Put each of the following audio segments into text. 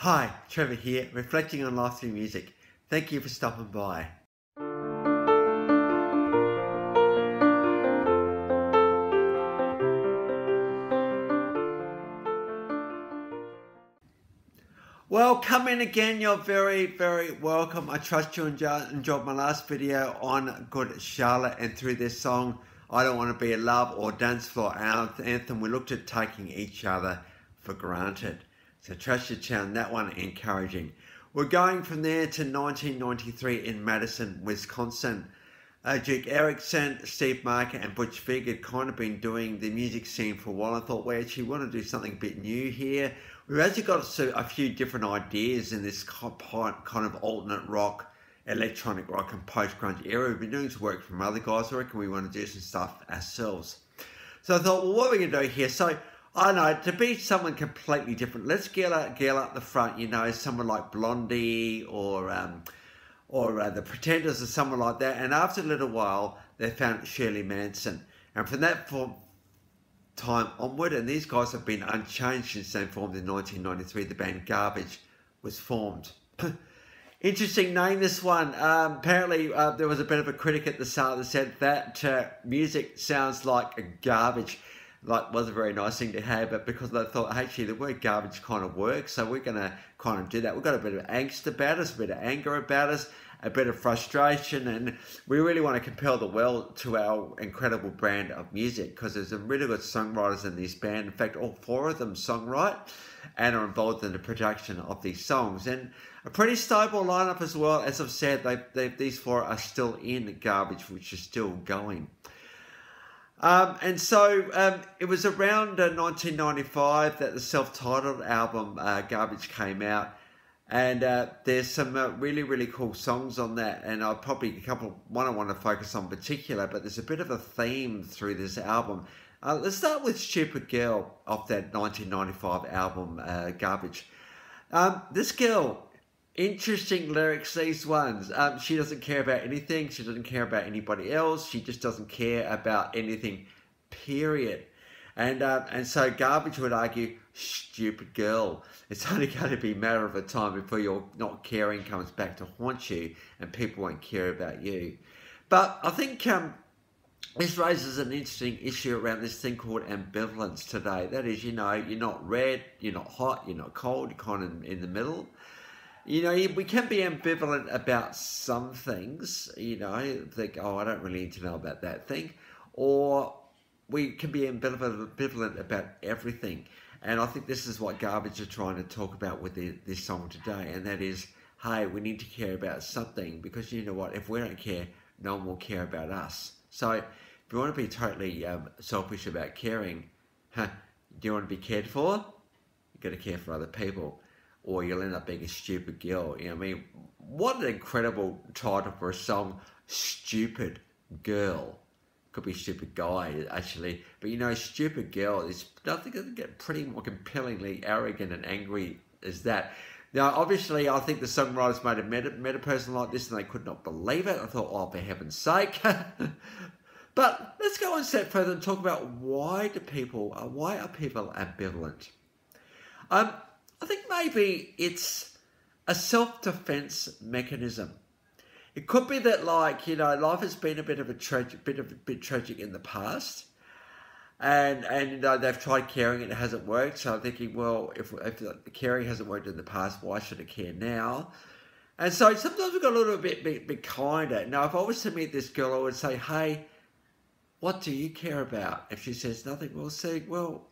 Hi, Trevor here, reflecting on life through music. Thank you for stopping by. Well, come in again. You're very, very welcome. I trust you enjoyed my last video on Good Charlotte, and through this song, I Don't Want to Be in Love, or Dance Floor Anthem, we looked at taking each other for granted. So trust your channel, that one encouraging. We're going from there to 1993 in Madison, Wisconsin. Duke Erickson, Steve Marker and Butch Vig had kind of been doing the music scene for a while. I thought, we actually want to do something a bit new here. We've actually got a few different ideas in this kind of alternate rock, electronic rock and post-grunge era. We've been doing some work from other guys. I reckon we want to do some stuff ourselves. So I thought, well, what are we going to do here? So I know, to be someone completely different, let's get up the front, you know, someone like Blondie or the Pretenders or someone like that. And after a little while, they found Shirley Manson. And from that time onward, and these guys have been unchanged since they formed in 1993, the band Garbage was formed. Interesting name, this one. Apparently, there was a bit of a critic at the start that said that music sounds like garbage. Like, was a very nice thing to have, but because they thought, actually, the word garbage kind of works, so we're going to kind of do that. We've got a bit of angst about us, a bit of anger about us, a bit of frustration, and we really want to compel the world to our incredible brand of music, because there's some really good songwriters in this band. In fact, all four of them songwrite and are involved in the production of these songs. And a pretty stable lineup as well. As I've said, these four are still in Garbage, which is still going. And so it was around 1995 that the self-titled album Garbage came out, and there's some really, really cool songs on that, and I'll probably one I want to focus on in particular, but there's a bit of a theme through this album. Let's start with Stupid Girl off that 1995 album Garbage. This girl, interesting lyrics, these ones. She doesn't care about anything. She doesn't care about anybody else. She just doesn't care about anything, period. And so Garbage would argue, stupid girl. It's only going to be a matter of a time before your not caring comes back to haunt you and people won't care about you. But I think this raises an interesting issue around this thing called ambivalence today. That is, you know, you're not red, you're not hot, you're not cold, you're kind of in the middle. You know, we can be ambivalent about some things, you know, think, oh, I don't really need to know about that thing. Or we can be ambivalent about everything. And I think this is what Garbage are trying to talk about with this song today. And that is, hey, we need to care about something, because you know what? If we don't care, no one will care about us. So if you want to be totally selfish about caring, do you want to be cared for? You've got to care for other people, or you'll end up being a stupid girl. You know what I mean? What an incredible title for a song, Stupid Girl. Could be stupid guy, actually. But you know, stupid girl is nothing that can get pretty more compellingly arrogant and angry as that. Now, obviously, I think the songwriters met a person like this and they could not believe it. I thought, oh, for heaven's sake. But let's go one step further and talk about why are people ambivalent? I think maybe it's a self-defense mechanism. It could be that, like, you know, life has been a bit tragic in the past, and you know, they've tried caring and it hasn't worked. So I'm thinking, well, if the caring hasn't worked in the past, why should I care now? And so sometimes we've got a little bit kinder. Now, if I was to meet this girl, I would say, hey, what do you care about? If she says nothing, we'll say, well,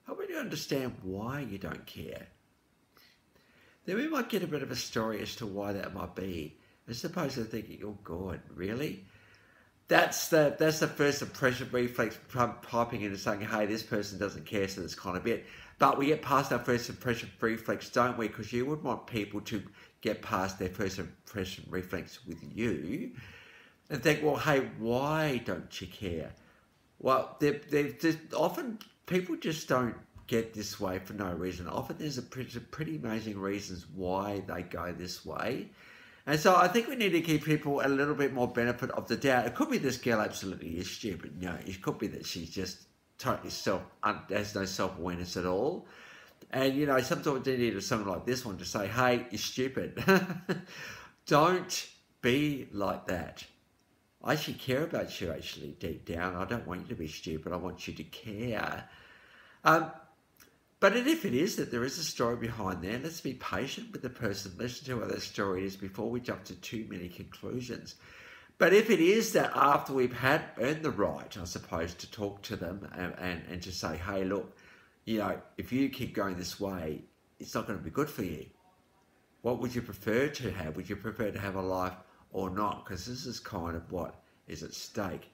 help me to understand why you don't care. Then we might get a bit of a story as to why that might be. As opposed to thinking, oh God, really? That's the first impression reflex piping in and saying, hey, this person doesn't care, so that's kind of it. But we get past our first impression reflex, don't we? Because you would want people to get past their first impression reflex with you and think, well, hey, why don't you care? Well, often people just don't get this way for no reason. Often there's pretty amazing reasons why they go this way. And so I think we need to give people a little bit more benefit of the doubt. It could be this girl absolutely is stupid. No, it could be that she's just totally has no self-awareness at all. And, you know, sometimes you need a song like this one to say, hey, you're stupid. Don't be like that. I actually care about you actually deep down. I don't want you to be stupid. I want you to care. But if it is that there is a story behind there, let's be patient with the person. Listen to what their story is before we jump to too many conclusions. But if it is that after we've earned the right, I suppose, to talk to them and to say, hey, look, you know, if you keep going this way, it's not going to be good for you. What would you prefer to have? Would you prefer to have a life or not? Because this is kind of what is at stake.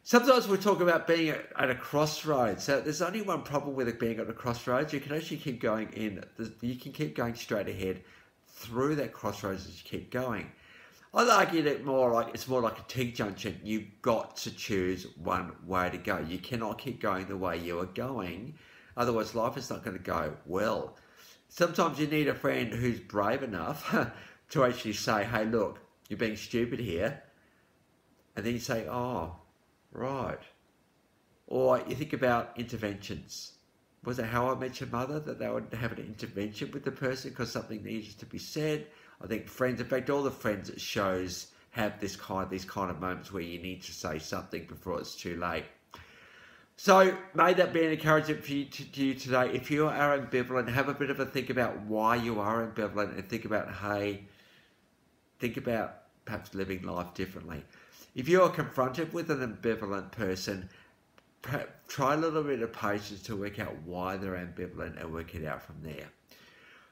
Sometimes we talk about being at a crossroads. So there's only one problem with it being at a crossroads. You can actually keep going you can keep going straight ahead through that crossroads as you keep going. I'd argue that it's more like a T-junction. You've got to choose one way to go. You cannot keep going the way you are going. Otherwise, life is not going to go well. Sometimes you need a friend who's brave enough to actually say, hey, look, you're being stupid here. And then you say, oh, right. Or you think about interventions. Was it How I Met Your Mother that they would have an intervention with the person because something needs to be said? I think Friends, in fact, all the Friends shows have these kind of moments where you need to say something before it's too late. So may that be an encouragement for you today. If you are ambivalent, have a bit of a think about why you are ambivalent and think about perhaps living life differently. If you are confronted with an ambivalent person, try a little bit of patience to work out why they're ambivalent and work it out from there.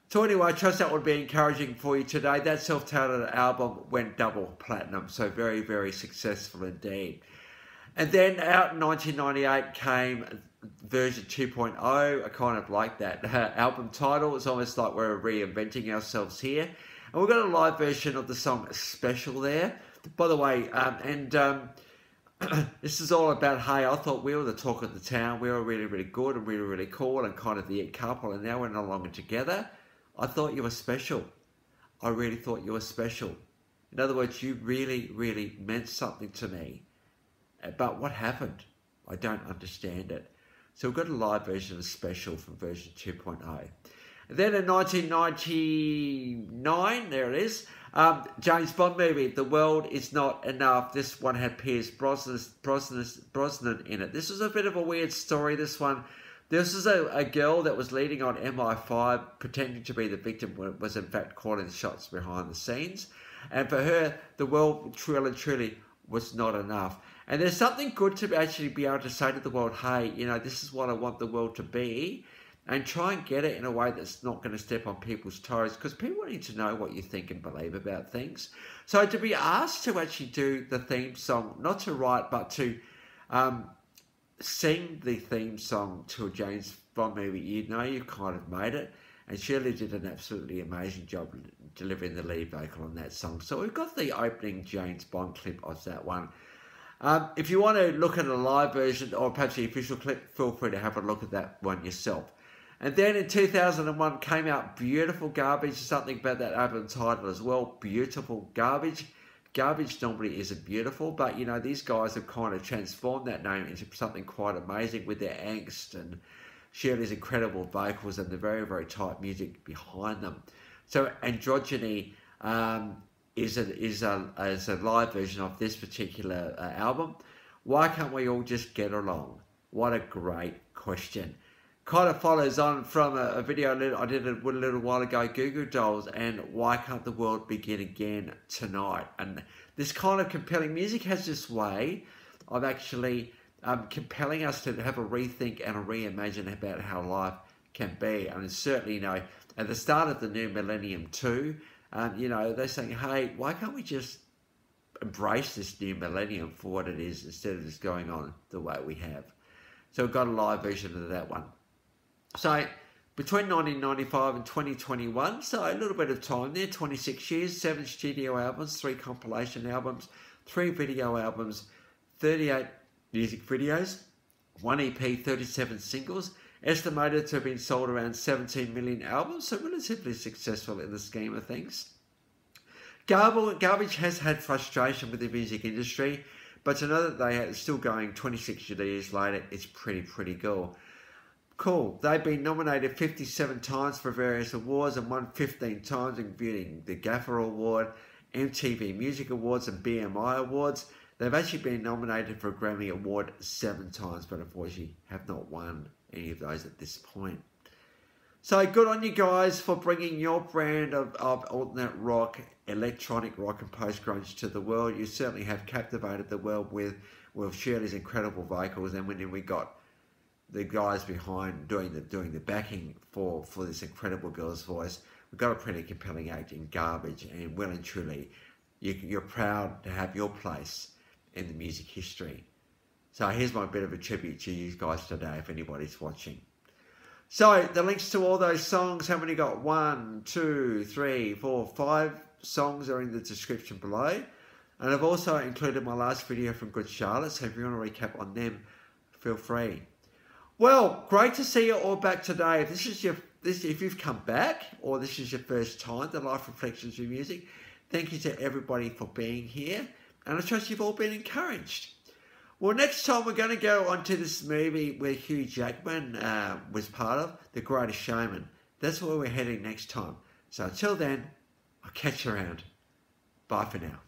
So anyway, I trust that would be encouraging for you today. That self-titled album went double platinum, so very, very successful indeed. And then out in 1998 came version 2.0. I kind of like that album title. It's almost like we're reinventing ourselves here. And we've got a live version of the song Special there. By the way, this is all about, hey, I thought we were the talk of the town. We were really, really good and we were really cool and kind of the it couple, and now we're no longer together. I thought you were special. I really thought you were special. In other words, you really, really meant something to me. But what happened? I don't understand it. So we've got a live version of Special from version 2.0. And then in 1999, there it is, James Bond movie, The World Is Not Enough. This one had Pierce Brosnan in it. This was a bit of a weird story, this one. This is a girl that was leading on MI5, pretending to be the victim, was in fact calling shots behind the scenes. And for her, the world truly was not enough. And there's something good to actually be able to say to the world, hey, you know, this is what I want the world to be, and try and get it in a way that's not going to step on people's toes, because people need to know what you think and believe about things. So to be asked to actually do the theme song, not to write, but to sing the theme song to a James Bond movie, you know you've kind of made it. And Shirley did an absolutely amazing job delivering the lead vocal on that song. So we've got the opening James Bond clip of that one. If you want to look at a live version or perhaps the official clip, feel free to have a look at that one yourself. And then in 2001 came out Beautiful Garbage, something about that album title as well, Beautiful Garbage. Garbage normally isn't beautiful, but you know, these guys have kind of transformed that name into something quite amazing with their angst and Shirley's incredible vocals and the very, very tight music behind them. So Androgyny is a live version of this particular album. Why can't we all just get along? What a great question. Kind of follows on from a video I did a little while ago, Goo Goo Dolls, and Why Can't the World Begin Again Tonight? And this kind of compelling music has this way of actually compelling us to have a rethink and a reimagine about how life can be. And certainly, you know, at the start of the new millennium too, you know, they're saying, hey, why can't we just embrace this new millennium for what it is instead of just going on the way we have? So we've got a live version of that one. So between 1995 and 2021, so a little bit of time there, 26 years, 7 studio albums, 3 compilation albums, 3 video albums, 38 music videos, 1 EP, 37 singles, estimated to have been sold around 17 million albums, so relatively successful in the scheme of things. Garbage has had frustration with the music industry, but to know that they are still going 26 years later is pretty cool. Cool. They've been nominated 57 times for various awards and won 15 times, including the Gaffer Award, MTV Music Awards and BMI Awards. They've actually been nominated for a Grammy Award 7 times, but unfortunately have not won any of those at this point. So good on you guys for bringing your brand of alternate rock, electronic rock and post-grunge to the world. You certainly have captivated the world with Shirley's incredible vocals, and when we got the guys behind doing the backing for this incredible girl's voice, we've got a pretty compelling act in Garbage, and well and truly, you're proud to have your place in the music history. So here's my bit of a tribute to you guys today, if anybody's watching. So the links to all those songs, how many got? 1, 2, 3, 4, 5 songs are in the description below. And I've also included my last video from Good Charlotte, so if you want to recap on them, feel free. Well, great to see you all back today. If you've come back, or this is your first time to Life Reflections with Music, thank you to everybody for being here, and I trust you've all been encouraged. Well, next time we're going to go on to this movie where Hugh Jackman was part of, The Greatest Showman. That's where we're heading next time. So until then, I'll catch you around. Bye for now.